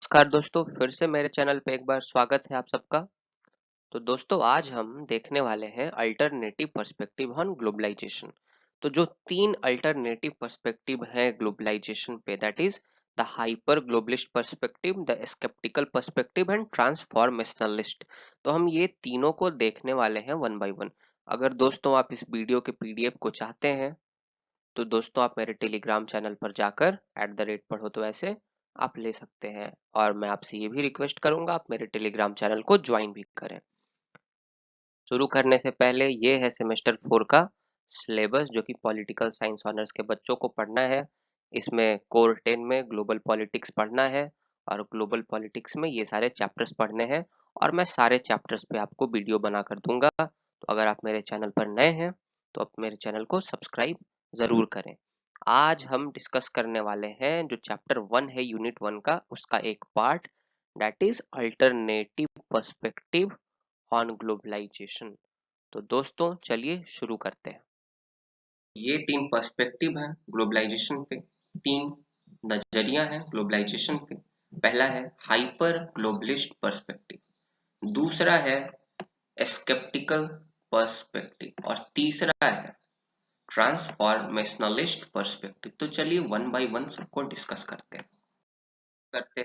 नमस्कार दोस्तों, फिर से मेरे चैनल पे एक बार स्वागत है आप सबका। तो दोस्तों, आज हम देखने वाले हैं अल्टरनेटिव पर्सपेक्टिव ऑन ग्लोबलाइजेशन। तो जो तीन अल्टरनेटिव पर्सपेक्टिव हैं ग्लोबलाइजेशन पे, that is the hyper globalist perspective, the sceptical perspective and transformationalist. तो हम ये तीनों को देखने वाले हैं वन बाय वन। अगर दोस्तों आप इस वीडियो के पीडीएफ को चाहते हैं तो दोस्तों आप मेरे टेलीग्राम चैनल पर जाकर @पढ़ो तो ऐसे आप ले सकते हैं। और मैं आपसे ये भी रिक्वेस्ट करूंगा आप मेरे टेलीग्राम चैनल को ज्वाइन भी करें। शुरू करने से पहले ये है सेमेस्टर 4 का सिलेबस जो कि पॉलिटिकल साइंस ऑनर्स के बच्चों को पढ़ना है। इसमें कोर 10 में ग्लोबल पॉलिटिक्स पढ़ना है और ग्लोबल पॉलिटिक्स में ये सारे चैप्टर्स पढ़ने हैं। और मैं सारे चैप्टर्स पे आपको वीडियो बना कर दूंगा। तो अगर आप मेरे चैनल पर नए हैं तो आप मेरे चैनल को सब्सक्राइब जरूर करें। आज हम डिस्कस करने वाले हैं जो चैप्टर 1 है यूनिट 1 का, उसका एक part, that is alternative perspective on globalization. तो दोस्तों चलिए शुरू करते हैं। ये तीन पर्सपेक्टिव है ग्लोबलाइजेशन पे, तीन नजरिया है ग्लोबलाइजेशन पे। पहला है हाइपर ग्लोबलिस्ट पर्सपेक्टिव, दूसरा है स्केप्टिकल पर्सपेक्टिव और तीसरा है ट्रांसफॉर्मेशनलिस्ट पर्सपेक्टिव। तो चलिए वन बाय वन सबको डिस्कस करते हैं।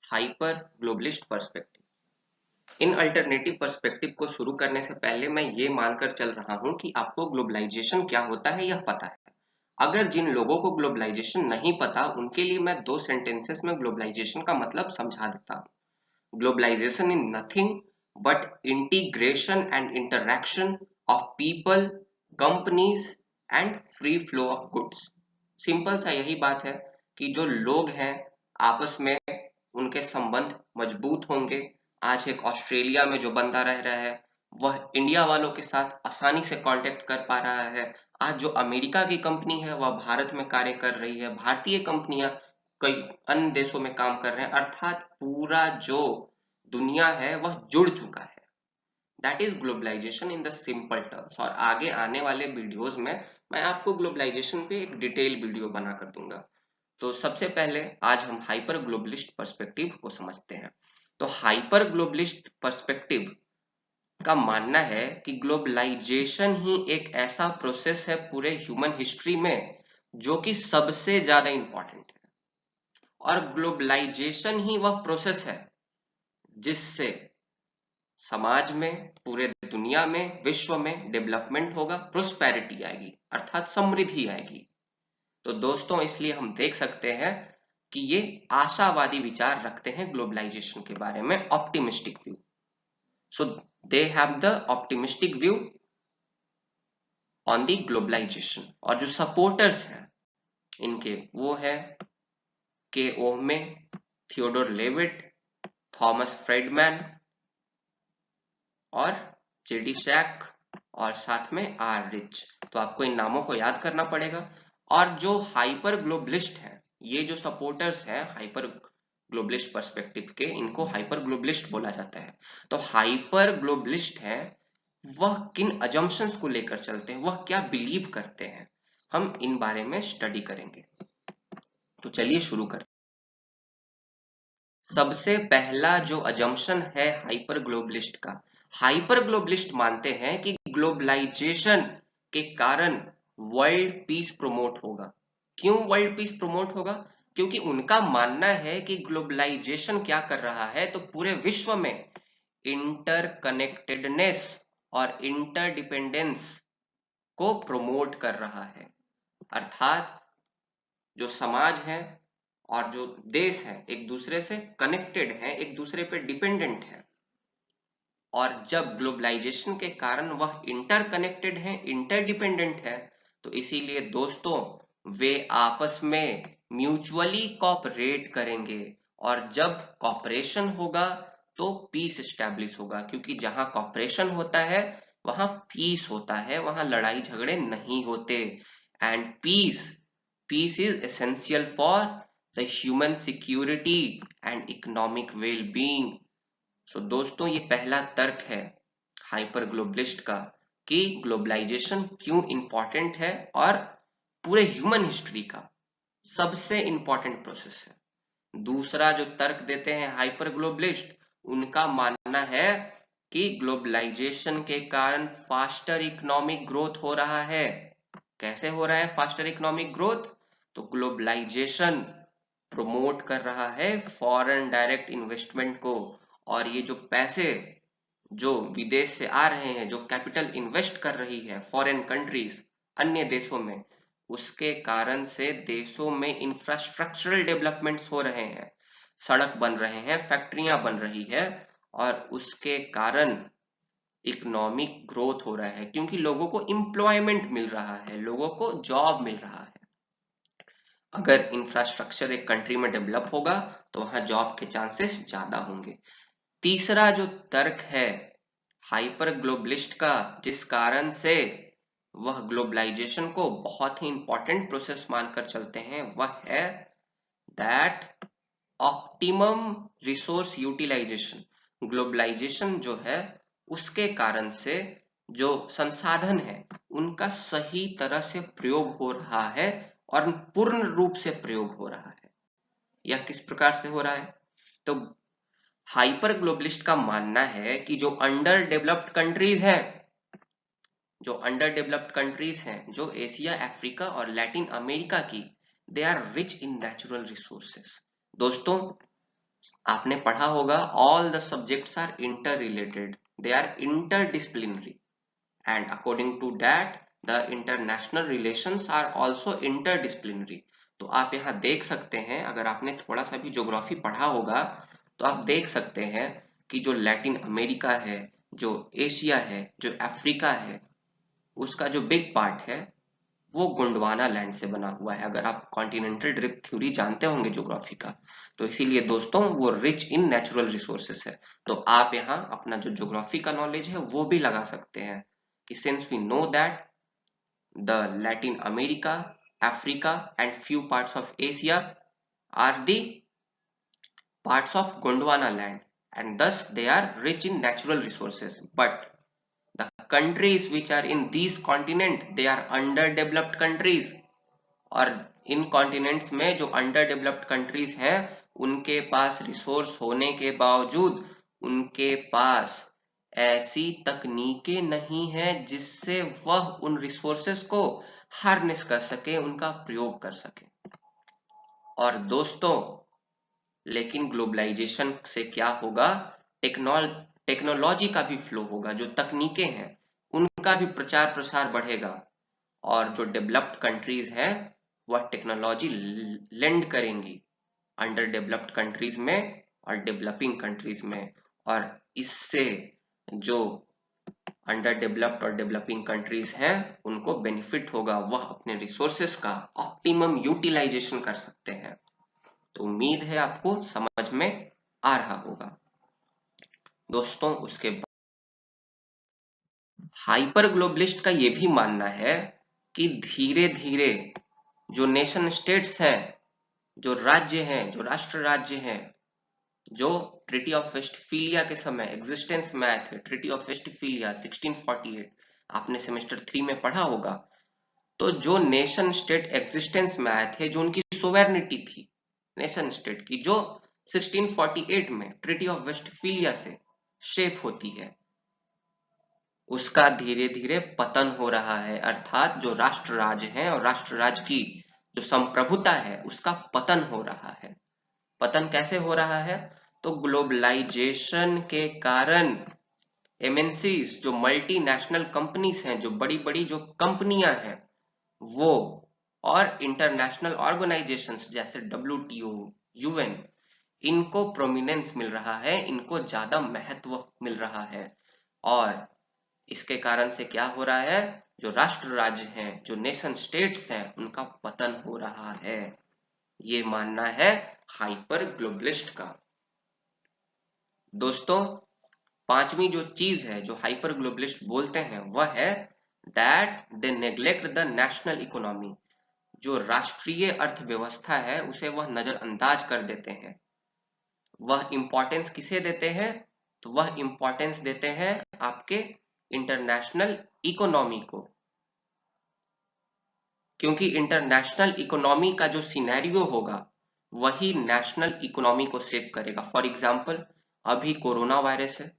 Hyper globalist perspective. इन अल्टरनेटिव पर्सपेक्टिव को शुरू करने से पहले मैं ये मानकर चल रहा हूं कि आपको ग्लोबलाइजेशन क्या होता है यह पता है। अगर जिन लोगों को ग्लोबलाइजेशन नहीं पता उनके लिए मैं 2 सेंटेंसेस में ग्लोबलाइजेशन का मतलब समझा देता हूं। Globalization is nothing but integration and interaction of people, companies and free flow of goods. Simple सा यही बात है कि जो लोग हैं आपस में उनके संबंध मजबूत होंगे। आज एक ऑस्ट्रेलिया में जो बंदा रह रहा है वह इंडिया वालों के साथ आसानी से कांटेक्ट कर पा रहा है। आज जो अमेरिका की कंपनी है वह भारत में कार्य कर रही है, भारतीय कंपनियां कई अन्य देशों में काम कर रहे हैं, अर्थात पूरा जो दुनिया है वह जुड़ चुका है। That is globalization in the simple terms. और आगे आने वाले वीडियोस में मैं आपको ग्लोबलाइजेशन पे एक डिटेल वीडियो बना कर दूंगा। तो सबसे पहले आज हम हाइपर ग्लोबलिस्ट पर्सपेक्टिव को समझते हैं। तो हाइपर ग्लोबलिस्ट पर्सपेक्टिव का मानना है कि ग्लोबलाइजेशन ही एक ऐसा प्रोसेस है पूरे ह्यूमन हिस्ट्री में जो कि सबसे ज्यादा इंपॉर्टेंट है। और ग्लोबलाइजेशन ही वह प्रोसेस है जिससे समाज में, पूरे दुनिया में, विश्व में डेवलपमेंट होगा, प्रोस्पेरिटी आएगी अर्थात समृद्धि आएगी। तो दोस्तों इसलिए हम देख सकते हैं कि ये आशावादी विचार रखते हैं ग्लोबलाइजेशन के बारे में, optimistic view. So they have the optimistic view on the globalization. और जो सपोर्टर्स हैं इनके वो है K Ohmae, Theodore Levitt, Thomas Friedman और जेडी शैक और साथ में आर रिच। तो आपको इन नामों को याद करना पड़ेगा। और जो हाइपर ग्लोबलिस्ट है, ये जो सपोर्टर्स हैं हाइपर ग्लोबलिस्ट पर्सपेक्टिव के, इनको हाइपर ग्लोबलिस्ट बोला जाता है। तो हाइपर ग्लोबलिस्ट है वह किन अजम्पशंस को लेकर चलते हैं, वह क्या बिलीव करते हैं, हम इन बारे में स्टडी करेंगे। तो चलिए शुरू करते हैं। सबसे पहला जो अजम्पशन है हाइपर ग्लोबलिस्ट का, हाइपर ग्लोबलिस्ट मानते हैं कि ग्लोबलाइजेशन के कारण वर्ल्ड पीस प्रमोट होगा। क्यों वर्ल्ड पीस प्रमोट होगा? क्योंकि उनका मानना है कि ग्लोबलाइजेशन क्या कर रहा है, तो पूरे विश्व में इंटरकनेक्टेडनेस और इंटरडिपेंडेंस को प्रमोट कर रहा है। अर्थात जो समाज है और जो देश है एक दूसरे से कनेक्टेड है, एक दूसरे पे डिपेंडेंट है। और जब ग्लोबलाइजेशन के कारण वह इंटरकनेक्टेड है, इंटरडिपेंडेंट है, तो इसीलिए दोस्तों वे आपस में म्यूचुअली कॉपरेट करेंगे। और जब कॉपरेशन होगा तो पीस एस्टैब्लिश होगा, क्योंकि जहां कॉपरेशन होता है वहां पीस होता है, वहां लड़ाई झगड़े नहीं होते। And peace is essential for the human security and economic wellbeing. So दोस्तों ये पहला तर्क है हाइपर ग्लोबलिस्ट का कि ग्लोबलाइजेशन क्यों इंपॉर्टेंट है और पूरे ह्यूमन हिस्ट्री का सबसे इंपॉर्टेंट प्रोसेस है। दूसरा जो तर्क देते हैं हाइपर ग्लोबलिस्ट, उनका मानना है कि ग्लोबलाइजेशन के कारण फास्टर इकोनॉमिक ग्रोथ हो रहा है। कैसे हो रहा है फास्टर इकोनॉमिक ग्रोथ? तो ग्लोबलाइजेशन प्रमोट कर रहा है फॉरेन डायरेक्ट इन्वेस्टमेंट को, और ये जो पैसे जो विदेश से आ रहे हैं, जो कैपिटल इन्वेस्ट कर रही है फॉरेन कंट्रीज अन्य देशों में, उसके कारण से देशों में इंफ्रास्ट्रक्चरल डेवलपमेंट्स हो रहे हैं, सड़क बन रहे हैं, फैक्ट्रियां बन रही है, और उसके कारण इकोनॉमिक ग्रोथ हो रहा है, क्योंकि लोगों को एम्प्लॉयमेंट मिल रहा है, लोगों को जॉब मिल रहा है। अगर इंफ्रास्ट्रक्चर एक कंट्री में डेवलप होगा तो वहां जॉब के चांसेस ज्यादा होंगे। तीसरा जो तर्क है हाइपर ग्लोबलिस्ट का, जिस कारण से वह ग्लोबलाइजेशन को बहुत ही इंपॉर्टेंट प्रोसेस मानकर चलते हैं, वह है that optimum resource utilization. Globalization जो है उसके कारण से जो संसाधन है उनका सही तरह से प्रयोग हो रहा है और पूर्ण रूप से प्रयोग हो रहा है। यह किस प्रकार से हो रहा है? तो हाइपर ग्लोबलिस्ट का मानना है कि जो अंडर डेवलप्ड कंट्रीज हैं, जो अंडर डेवलप्ड कंट्रीज हैं, जो एशिया, अफ्रीका और लैटिन अमेरिका की, they are rich in natural resources. दोस्तों, आपने पढ़ा होगा all the subjects are inter related, they are interdisciplinary, and according to that the international relations are also interdisciplinary. तो आप यहाँ देख सकते हैं, अगर आपने थोड़ा सा भी ज्योग्राफी पढ़ा होगा तो आप देख सकते हैं कि जो लैटिन अमेरिका है, जो एशिया है, जो अफ्रीका है, उसका जो बिग पार्ट है वो गोंडवाना लैंड से बना हुआ है। अगर आप कॉन्टिनेंटल ड्रिफ्ट थ्योरी जानते होंगे ज्योग्राफी का, तो इसीलिए दोस्तों वो रिच इन नेचुरल रिसोर्सेस है। तो आप यहाँ अपना जो ज्योग्राफी का नॉलेज है वो भी लगा सकते हैं कि since we know that the Latin America, Africa and few parts of Asia are the parts of Gondwana land, and thus they are rich in natural resources. But the countries which are in these continent, they are underdeveloped countries. और इन continents में जो under developed countries हैं, उनके पास resource होने के बावजूद उनके पास ऐसी तकनीकें नहीं है जिससे वह उन रिसोर्सेस को हार्नेस कर सके, उनका प्रयोग कर सके। और दोस्तों, लेकिन ग्लोबलाइजेशन से क्या होगा? टेक्नोलॉजी का भी फ्लो होगा, जो तकनीकें हैं उनका भी प्रचार प्रसार बढ़ेगा, और जो डेवलप्ड कंट्रीज हैं वह टेक्नोलॉजी लेंड करेंगी अंडर डेवलप्ड कंट्रीज में और डेवलपिंग कंट्रीज में, और इससे जो अंडर डेवलप्ड और डेवलपिंग कंट्रीज हैं उनको बेनिफिट होगा, वह अपने रिसोर्सेस का ऑप्टिमम यूटिलाइजेशन कर सकते हैं। तो उम्मीद है आपको समझ में आ रहा होगा। दोस्तों, उसके बाद हाइपर ग्लोबलिस्ट का यह भी मानना है कि धीरे धीरे जो नेशन स्टेट्स हैं, जो राज्य हैं, जो राष्ट्र राज्य हैं, जो ट्रीटी ऑफ वेस्टफीलिया के समय एग्जिस्टेंस में आए थे, ट्रीटी ऑफ वेस्टफीलिया 1648, आपने सेमेस्टर 3 में पढ़ा होगा। तो जो नेशन स्टेट एग्जिस्टेंस में आए थे, जो उनकी सोवेर्निटी थी नेशन स्टेट की, जो 1648 में ट्रीटी ऑफ वेस्टफीलिया से शेप होती है, उसका धीरे धीरे पतन हो रहा है। अर्थात जो राष्ट्र राज्य है और राष्ट्र राज्य की जो संप्रभुता है उसका पतन हो रहा है। पतन कैसे हो रहा है? तो ग्लोबलाइजेशन के कारण एमएनसीज, जो मल्टीनेशनल कंपनीज हैं, जो बड़ी बड़ी जो कंपनियां हैं वो, और इंटरनेशनल ऑर्गेनाइजेशंस जैसे WTO, UN, इनको प्रोमिनेंस मिल रहा है, इनको ज्यादा महत्व मिल रहा है, और इसके कारण से क्या हो रहा है? जो राष्ट्र राज्य हैं, जो नेशन स्टेट्स हैं, उनका पतन हो रहा है। ये मानना है हाइपर ग्लोबलिस्ट का। दोस्तों, पांचवी जो चीज है जो हाइपर ग्लोबलिस्ट बोलते हैं वह है that they neglect the national economy. जो राष्ट्रीय अर्थव्यवस्था है उसे वह नजरअंदाज कर देते हैं। वह इंपॉर्टेंस किसे देते हैं? तो वह इंपॉर्टेंस देते हैं आपके इंटरनेशनल इकोनॉमी को, क्योंकि इंटरनेशनल इकोनॉमी का जो सिनेरियो होगा वही नेशनल इकोनॉमी को शेप करेगा। फॉर एग्जाम्पल अभी कोरोना वायरस है,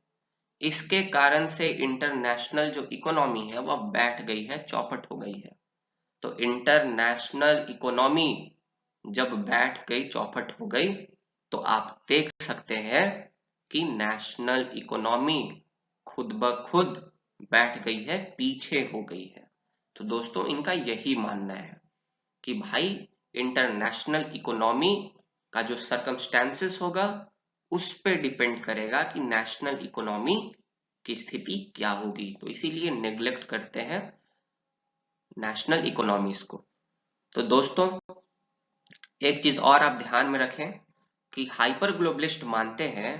इसके कारण से इंटरनेशनल जो इकोनॉमी है वह बैठ गई है, चौपट हो गई है। तो इंटरनेशनल इकोनॉमी जब बैठ गई, चौपट हो गई, तो आप देख सकते हैं कि नेशनल इकोनॉमी खुद ब खुद बैठ गई है, पीछे हो गई है। तो दोस्तों इनका यही मानना है कि भाई इंटरनेशनल इकोनॉमी का जो सर्कमस्टेंसेस होगा उस पे डिपेंड करेगा कि नेशनल इकोनॉमी की स्थिति क्या होगी। तो इसीलिए नेग्लेक्ट करते हैं नेशनल इकोनॉमीज को। तो दोस्तों एक चीज और आप ध्यान में रखें कि हाइपर ग्लोबलिस्ट मानते हैं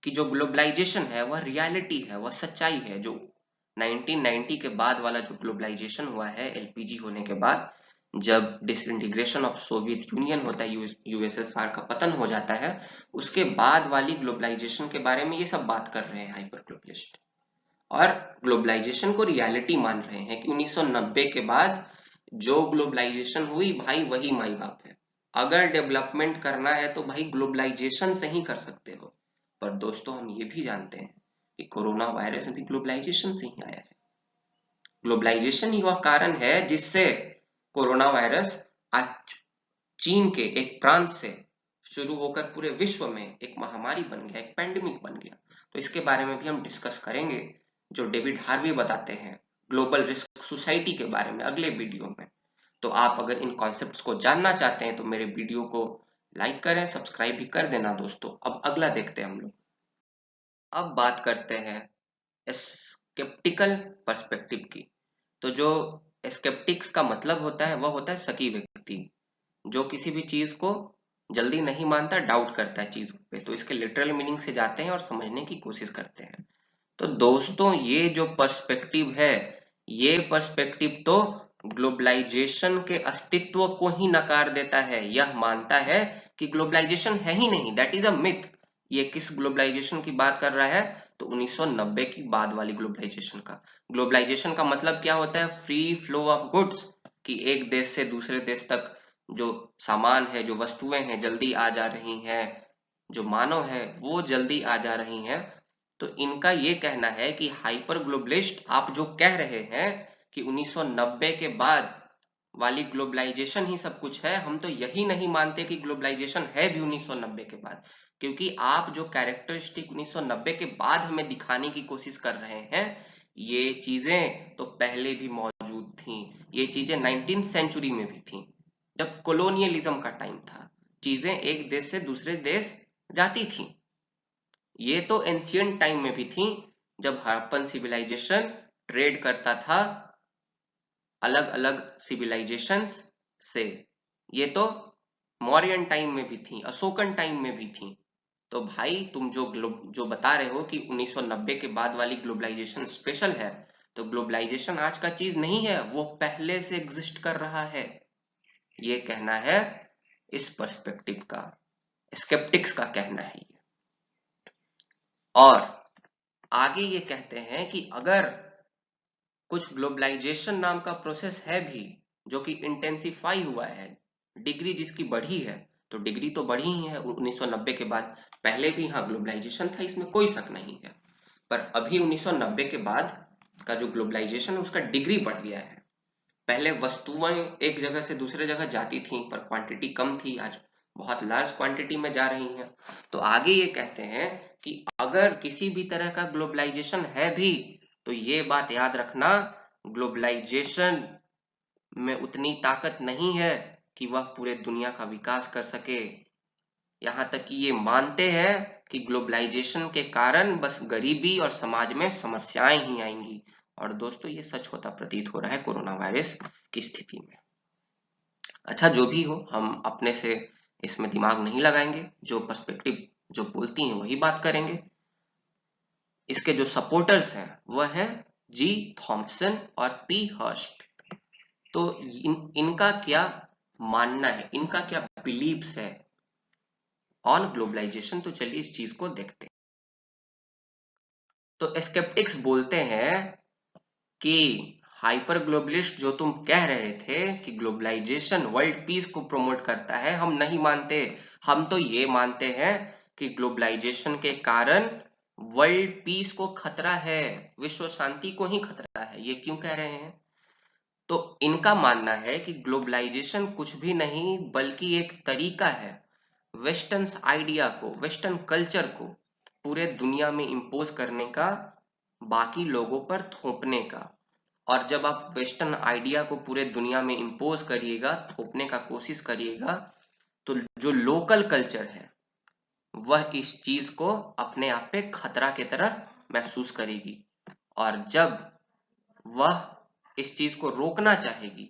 कि जो ग्लोबलाइजेशन है वह रियलिटी है, वह सच्चाई है। जो 1990 के बाद वाला जो ग्लोबलाइजेशन हुआ है, एलपीजी होने के बाद, जब डिसइंटीग्रेशन ऑफ सोवियत यूनियन होता है, यूएसएसआर का पतन हो जाता है, उसके बाद वाली ग्लोबलाइजेशन के बारे में ये सब बात कर रहे हैं हाइपर ग्लोबलिस्ट। और ग्लोबलाइजेशन को रियलिटी मान रहे हैं कि 1990 के बाद जो ग्लोबलाइजेशन हुई भाई वही माई बाप है। अगर डेवलपमेंट करना है तो भाई ग्लोबलाइजेशन से ही कर सकते हो। पर दोस्तों हम ये भी जानते हैं कि कोरोना वायरस भी ग्लोबलाइजेशन से ही आया है। ग्लोबलाइजेशन ही वह कारण है जिससे कोरोना वायरस आज चीन के एक प्रांत से शुरू होकर पूरे विश्व में एक महामारी बन गया, एक पेंडेमिक बन गया। तो इसके बारे में भी हम डिस्कस करेंगे, जो डेविड हार्वी बताते हैं ग्लोबल रिस्क सोसाइटी के बारे में, अगले वीडियो में। तो आप अगर इन कॉन्सेप्ट्स को जानना चाहते हैं तो मेरे वीडियो को लाइक करें, सब्सक्राइब भी कर देना दोस्तों। अब अगला देखते हैं हम लोग। अब बात करते हैं स्केप्टिकल पर्सपेक्टिव की। तो जो स्केप्टिक्स का मतलब होता है वह होता है शकी व्यक्ति, जो किसी भी चीज को जल्दी नहीं मानता, डाउट करता है चीजों पे। तो इसके लिटरल मीनिंग से जाते हैं और समझने की कोशिश करते हैं। तो दोस्तों ये जो पर्सपेक्टिव है, ये पर्सपेक्टिव तो ग्लोबलाइजेशन के अस्तित्व को ही नकार देता है। यह मानता है कि ग्लोबलाइजेशन है ही नहीं, दैट इज अ मिथ। ये किस ग्लोबलाइजेशन की बात कर रहा है? तो 1990 की बाद वाली ग्लोबलाइजेशन का। ग्लोबलाइजेशन का मतलब क्या होता है? फ्री फ्लो ऑफ गुड्स, कि एक देश से दूसरे देश तक जो सामान है, जो वस्तुएं हैं, जल्दी आ जा रही हैं, जो मानव है वो जल्दी आ जा रही हैं। तो इनका ये कहना है कि हाइपर ग्लोबलिस्ट आप जो कह रहे हैं कि 1990 के बाद वाली ग्लोबलाइजेशन ही सब कुछ है, हम तो यही नहीं मानते कि ग्लोबलाइजेशन है भी 1990 के बाद। क्योंकि आप जो कैरेक्टरिस्टिक 1990 के बाद हमें दिखाने की कोशिश कर रहे हैं, ये चीजें तो पहले भी मौजूद थी। ये चीजें 19th सेंचुरी में भी थी, जब कोलोनियलिज्म का टाइम था, चीजें एक देश से दूसरे देश जाती थी। ये तो एंशियंट टाइम में भी थी, जब हड़प्पन सिविलाइजेशन ट्रेड करता था अलग अलग सिविलाइजेशंस से। ये तो मौर्यन टाइम में भी थी, अशोकन टाइम में भी थी। तो भाई तुम जो बता रहे हो कि 1990 के बाद वाली ग्लोबलाइजेशन स्पेशल है, तो ग्लोबलाइजेशन आज का चीज नहीं है, वो पहले से एग्जिस्ट कर रहा है। ये कहना है इस पर्सपेक्टिव का, स्केप्टिक्स का कहना है ये। और आगे ये कहते हैं कि अगर कुछ ग्लोबलाइजेशन नाम का प्रोसेस है भी जो कि इंटेंसिफाई हुआ है, डिग्री जिसकी बढ़ी है, तो डिग्री तो बढ़ी ही है 1990 के बाद। पहले भी हाँ ग्लोबलाइजेशन था, इसमें कोई शक नहीं है। पर अभी 1990 के बाद का जो ग्लोबलाइजेशन है उसका डिग्री बढ़ गया है। पहले वस्तुएं एक जगह से दूसरे जगह जाती थी पर क्वांटिटी कम थी, आज बहुत लार्ज क्वांटिटी में जा रही हैं। तो आगे ये कहते हैं कि अगर किसी भी तरह का ग्लोबलाइजेशन है भी, तो ये बात याद रखना, ग्लोबलाइजेशन में उतनी ताकत नहीं है कि वह पूरे दुनिया का विकास कर सके। यहाँ तक कि ये मानते हैं कि ग्लोबलाइजेशन के कारण बस गरीबी और समाज में समस्याएं ही आएंगी। और दोस्तों ये सच होता प्रतीत हो रहा है कोरोना वायरस की स्थिति में। अच्छा जो भी हो, हम अपने से इसमें दिमाग नहीं लगाएंगे, जो पर्सपेक्टिव जो बोलती हैं वही बात करेंगे। इसके जो सपोर्टर्स हैं वह हैं जी थॉम्पसन और पी हर्स्ट। तो इनका क्या मानना है, इनका क्या बिलीव्स है ऑन ग्लोबलाइजेशन, तो चलिए इस चीज को देखते हैं। तो स्केप्टिक्स बोलते हैं कि हाइपर ग्लोबलिस्ट जो तुम कह रहे थे कि ग्लोबलाइजेशन वर्ल्ड पीस को प्रमोट करता है, हम नहीं मानते। हम तो ये मानते हैं कि ग्लोबलाइजेशन के कारण वर्ल्ड पीस को खतरा है, विश्व शांति को ही खतरा है। ये क्यों कह रहे हैं? तो इनका मानना है कि ग्लोबलाइजेशन कुछ भी नहीं बल्कि एक तरीका है वेस्टर्न आइडिया को, वेस्टर्न कल्चर को पूरे दुनिया में इंपोज करने का, बाकी लोगों पर थोपने का। और जब आप वेस्टर्न आइडिया को पूरे दुनिया में इंपोज करिएगा, थोपने का कोशिश करिएगा, तो जो लोकल कल्चर है वह इस चीज को अपने आप पे खतरा की तरह महसूस करेगी। और जब वह इस चीज को रोकना चाहेगी,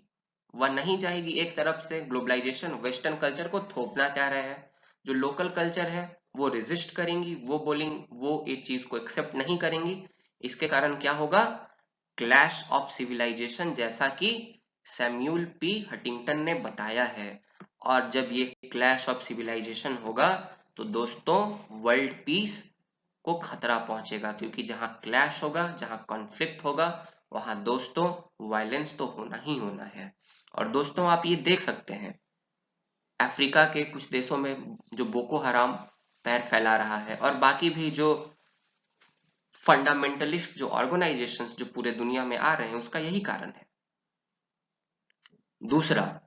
वह नहीं चाहेगी, एक तरफ से ग्लोबलाइजेशन वेस्टर्न कल्चर को थोपना चाह रहे हैं, जो लोकल कल्चर है वो रेजिस्ट करेंगी, वो बोलेंगी, वो इस चीज को एक्सेप्ट नहीं करेंगी। इसके कारण क्या होगा? क्लैश ऑफ सिविलाइजेशन, जैसा कि सैम्यूल पी हटिंगटन ने बताया है। और जब ये क्लैश ऑफ सिविलाइजेशन होगा तो दोस्तों वर्ल्ड पीस को खतरा पहुंचेगा, क्योंकि जहां क्लैश होगा, जहां कॉन्फ्लिक्ट होगा, वहां दोस्तों वायलेंस तो होना ही होना है। और दोस्तों आप ये देख सकते हैं अफ्रीका के कुछ देशों में जो बोको हराम पैर फैला रहा है, और बाकी भी जो फंडामेंटलिस्ट जो ऑर्गेनाइजेशंस जो पूरे दुनिया में आ रहे हैं, उसका यही कारण है। दूसरा,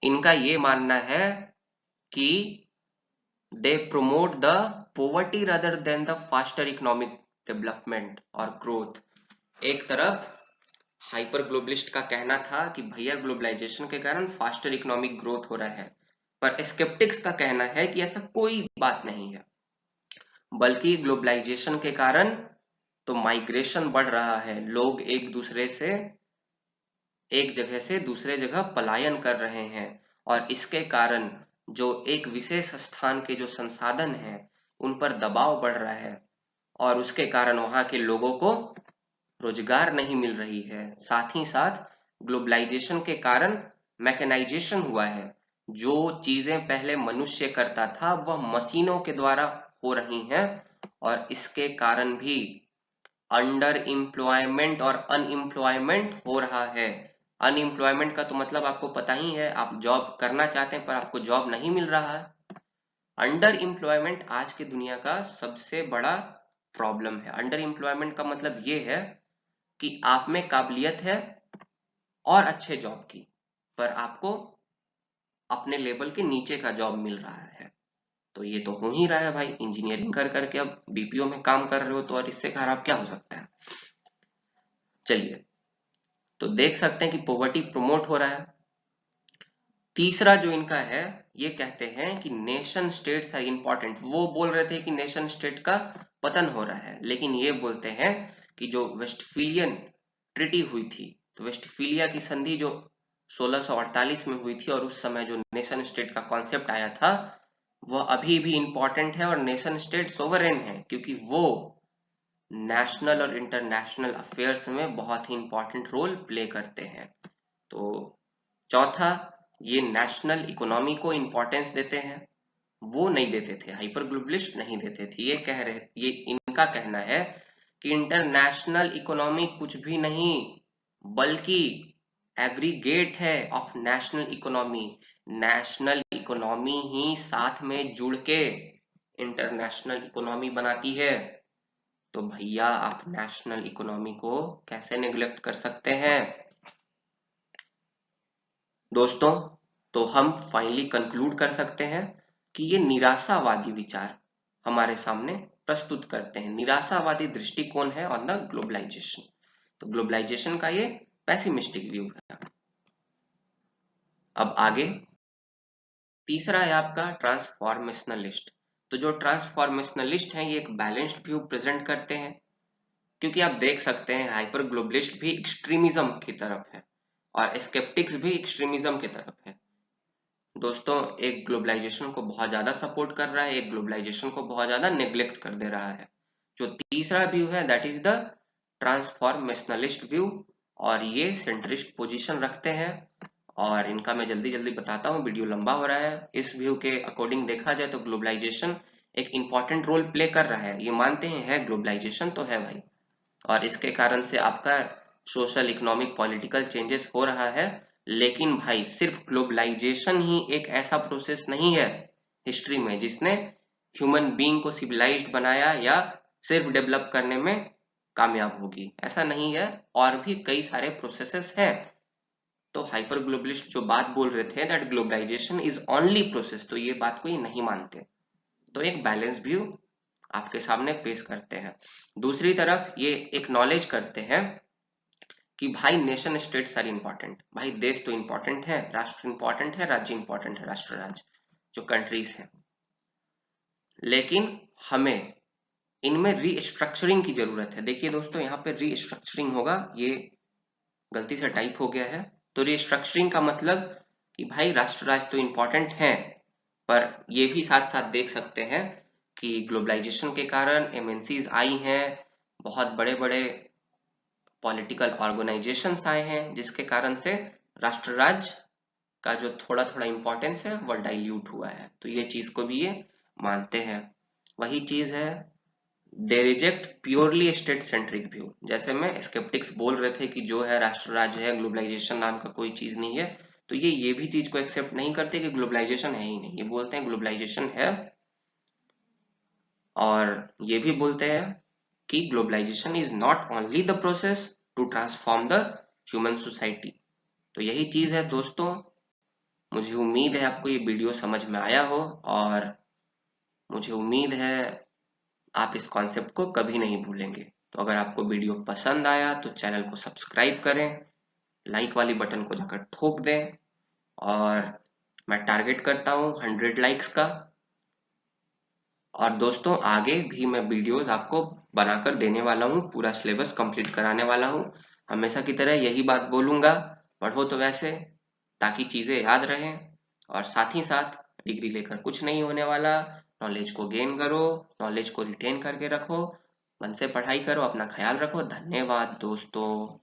इनका ये मानना है कि they promote the poverty rather than the faster economic development और ग्रोथ। एक तरफ हाइपर ग्लोबलिस्ट का कहना था कि भैया ग्लोबलाइजेशन के कारण फास्टर इकोनॉमिक ग्रोथ हो रहा है, पर स्केप्टिक्स का कहना है कि ऐसा कोई बात नहीं है, बल्कि ग्लोबलाइजेशन के कारण तो माइग्रेशन बढ़ रहा है, लोग एक जगह से दूसरे जगह पलायन कर रहे हैं, और इसके कारण जो एक विशेष स्थान के जो संसाधन हैं उन पर दबाव बढ़ रहा है, और उसके कारण वहां के लोगों को रोजगार नहीं मिल रही है। साथ ही साथ ग्लोबलाइजेशन के कारण मैकेनाइजेशन हुआ है, जो चीजें पहले मनुष्य करता था वह मशीनों के द्वारा हो रही हैं, और इसके कारण भी अंडर एम्प्लॉयमेंट और अनएम्प्लॉयमेंट हो रहा है। अनएम्प्लॉयमेंट का तो मतलब आपको पता ही है, आप जॉब करना चाहते हैं पर आपको जॉब नहीं मिल रहा है। अंडर एम्प्लॉयमेंट आज की दुनिया का सबसे बड़ा प्रॉब्लम है। अंडर एम्प्लॉयमेंट का मतलब ये है कि आप में काबिलियत है और अच्छे जॉब की, पर आपको अपने लेवल के नीचे का जॉब मिल रहा है। तो ये तो हो ही रहा है भाई, इंजीनियरिंग कर करके अब बीपीओ में काम कर रहे हो, तो और इससे खराब क्या हो सकता है। चलिए, तो देख सकते हैं कि पॉवर्टी प्रमोट हो रहा है। तीसरा जो इनका है, ये कहते हैं कि नेशन स्टेट्स आर इंपॉर्टेंट। वो बोल रहे थे कि नेशन स्टेट का पतन हो रहा है, लेकिन ये बोलते हैं कि जो वेस्टफिलियन ट्रीटी हुई थी, तो वेस्टफिलिया की संधि जो 1648 में हुई थी, और उस समय जो नेशन स्टेट का कॉन्सेप्ट आया था, वह अभी भी इंपॉर्टेंट है, और नेशन स्टेट सोवरेन है, क्योंकि वो नेशनल और इंटरनेशनल अफेयर्स में बहुत ही इंपॉर्टेंट रोल प्ले करते हैं। तो चौथा, ये नेशनल इकोनॉमी को इंपॉर्टेंस देते हैं, वो नहीं देते थे, हाइपर ग्लोबलिस्ट नहीं देते थे। ये इनका कहना है कि इंटरनेशनल इकोनॉमी कुछ भी नहीं बल्कि एग्रीगेट है of national economy. National economy ही साथ में जुड़ के इंटरनेशनल इकोनॉमी बनाती है। तो भैया आप नेशनल इकोनॉमी को कैसे नेग्लेक्ट कर सकते हैं दोस्तों? तो हम फाइनली कंक्लूड कर सकते हैं कि ये निराशावादी विचार हमारे सामने प्रस्तुत करते हैं, निराशावादी दृष्टिकोण है ऑन द ग्लोबलाइजेशन। तो ग्लोबलाइजेशन का ये पेसिमिस्टिक व्यू है। अब आगे तीसरा है आपका ट्रांसफॉर्मेशनलिस्ट। तो जो ट्रांसफॉर्मेशनलिस्ट हैं ये एक बैलेंस्ड व्यू प्रेजेंट करते हैं, क्योंकि आप देख सकते हैं हाइपर ग्लोबलिस्ट भी एक्सट्रीमिज्म की तरफ है और स्केप्टिक्स भी एक्सट्रीमिज्म की तरफ है। दोस्तों, एक ग्लोबलाइजेशन को बहुत ज्यादा सपोर्ट कर रहा है, एक ग्लोबलाइजेशन को बहुत ज्यादा नेग्लेक्ट कर दे रहा है। जो तीसरा व्यू है दैट इज द ट्रांसफॉर्मेशनलिस्ट व्यू, और ये सेंट्रिस्ट पोजीशन रखते हैं। और इनका मैं जल्दी जल्दी बताता हूँ, वीडियो लंबा हो रहा है। इस व्यू के अकॉर्डिंग देखा जाए तो ग्लोबलाइजेशन एक इंपॉर्टेंट रोल प्ले कर रहा है, ये मानते हैं, है ग्लोबलाइजेशन तो है भाई, और इसके कारण से आपका सोशल, इकोनॉमिक, पॉलिटिकल चेंजेस हो रहा है, लेकिन भाई सिर्फ ग्लोबलाइजेशन ही एक ऐसा प्रोसेस नहीं है हिस्ट्री में जिसने ह्यूमन बीइंग को सिविलाइज्ड बनाया या सिर्फ डेवलप करने में कामयाब होगी, ऐसा नहीं है। और भी कई सारे प्रोसेसेस हैं। तो हाइपर ग्लोबलिस्ट जो बात बोल रहे थे that globalization is only process, तो ये बात को ये नहीं मानते। तो एक बैलेंस व्यू आपके सामने पेश करते हैं। दूसरी तरफ ये एक्नॉलेज करते हैं कि भाई नेशन स्टेट्स आर इंपॉर्टेंट, भाई देश तो इंपॉर्टेंट है, राष्ट्र इंपॉर्टेंट है, राज्य इंपॉर्टेंट है, राष्ट्र राज्य जो कंट्रीज हैं, लेकिन हमें इनमें रीस्ट्रक्चरिंग की जरूरत है। देखिए दोस्तों, यहाँ पे रीस्ट्रक्चरिंग होगा, ये गलती से टाइप हो गया है। तो रीस्ट्रक्चरिंग का मतलब कि भाई राष्ट्र राज्य तो इंपॉर्टेंट है, पर ये भी साथ साथ देख सकते हैं कि ग्लोबलाइजेशन के कारण एमएनसीज आई हैं, बहुत बड़े बड़े पॉलिटिकल ऑर्गेनाइजेशंस आए हैं, जिसके कारण से राष्ट्र राज्य का जो थोड़ा थोड़ा इंपॉर्टेंस है वह डाइल्यूट हुआ है। तो ये चीज को भी ये मानते हैं। वही चीज है, दे reject purely state centric view. जैसे में स्केप्टिक्स बोल रहे थे कि जो है राष्ट्र राज्य है, ग्लोबलाइजेशन नाम का कोई चीज नहीं है, तो ये भी चीज को एक्सेप्ट नहीं करते कि ग्लोबलाइजेशन है ही नहीं। ये बोलते हैं ग्लोबलाइजेशन है, और ये भी बोलते हैं कि globalization is not only the process to transform the human society. तो यही चीज है दोस्तों। मुझे उम्मीद है आपको ये वीडियो समझ में आया हो, और मुझे उम्मीद है आप इस कॉन्सेप्ट को कभी नहीं भूलेंगे। तो अगर आपको वीडियो पसंद आया तो चैनल को सब्सक्राइब करें, लाइक वाली बटन को जाकर ठोक दें, और मैं टारगेट करता हूं 100 लाइक्स का। और दोस्तों आगे भी मैं वीडियोस आपको बनाकर देने वाला हूँ, पूरा सिलेबस कंप्लीट कराने वाला हूँ। हमेशा की तरह यही बात बोलूंगा, पढ़ो तो वैसे, ताकि चीजें याद रहें, और साथ ही साथ डिग्री लेकर कुछ नहीं होने वाला। नॉलेज को गेन करो, नॉलेज को रिटेन करके रखो, मन से पढ़ाई करो, अपना ख्याल रखो। धन्यवाद दोस्तों।